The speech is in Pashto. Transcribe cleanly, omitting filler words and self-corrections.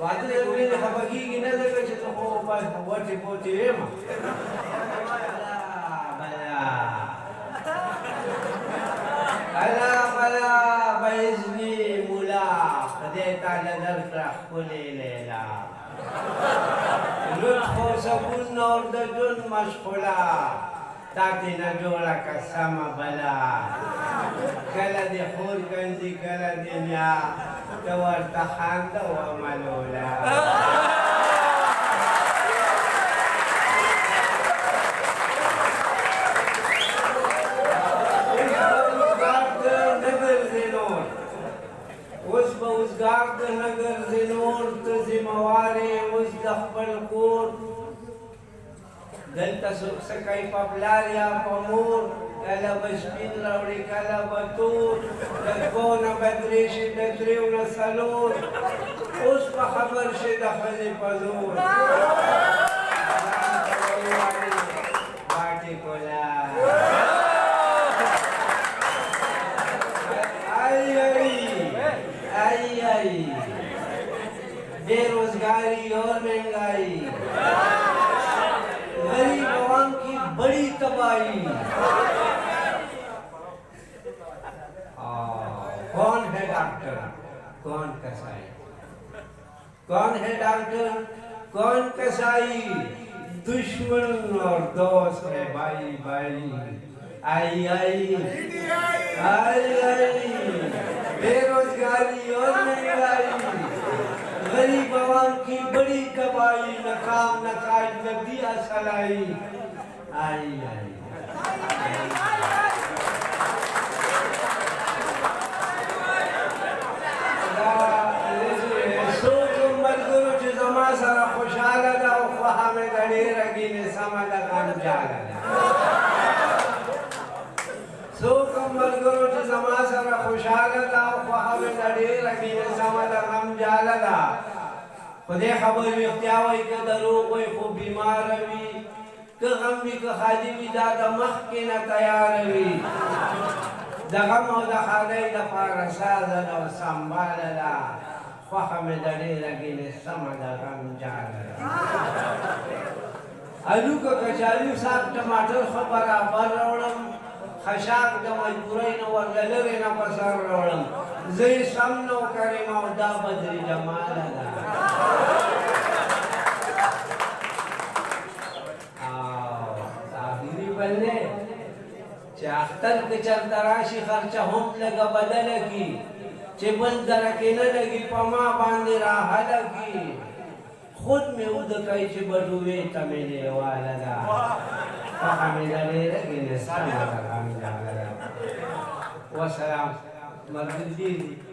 واده ولې نه خپګیږي نه ځکه چې ته خو وټې پوټې یې ما بلا بإذنی مولا خدای تعالی درکړه ښکلې لیلا لطف و سکون نور د ژوند مشغوله تا ترېنه جوړه که سمه بلا کله دې خور ګنځي کله دې نیا ته ورته خنده وملوله اوس به اوزګار د نه ګرځې نور ته ذمهوار یې اوس د خپل کور دلته څوک څه کوي په پلار یا په مور کله به سپین راوړي کله به تور د دوو نه به درې شي د درېو نه څلور اوس به خبر شي د ښځې په زور باټې کولا बेरोजगारी और महंगाई गरीब आवाम की बड़ी तबाही कौन है डॉक्टर कौन कसाई कौन है डॉक्टर कौन कसाई दुश्मन और दोस्त है भाई भाई आई आई आई आई बेरोजगारी और महंगाई गरीब आवाम की बड़ी तबाही नकाम नकाज नदिया सलाई आई आई सोच मजदूर च जमा सारा खुशहाल दा ख्वाह में गड़े रगी ने समा दा काम जाला सोच मजदूर च जमा सारा खुशहाल दा ख्वाह में गड़े रगी ने समा दा काम जाला خدای خبر وختیا وای که دروغ وای خو بیمار وي که غم وي که خالي وي دا د مخکې نه تیار وي د غم او د خالۍ دپاره سازه ده او سنباله ده خوښه مې د ډېره ګلې سمه ده غم جاله ده الو که کچالو ساګ ټماټر ښه برابر راوړم خشاک د مجبورۍ نه ورله لرې نه په سر راوړم زه یې سم نه وکړم او دا بدري جماله ده آخري بلې چې اختر کې چرته راشي خرچه هم لږه بدله کي چې بل دره کې نه لګي په ما باندې راحله کي خود مې وده کوي چې بډوې ته مې لیواله ده خوښه مې د ډېره ګلې سمه ده غم جاله ده وسلام ملګري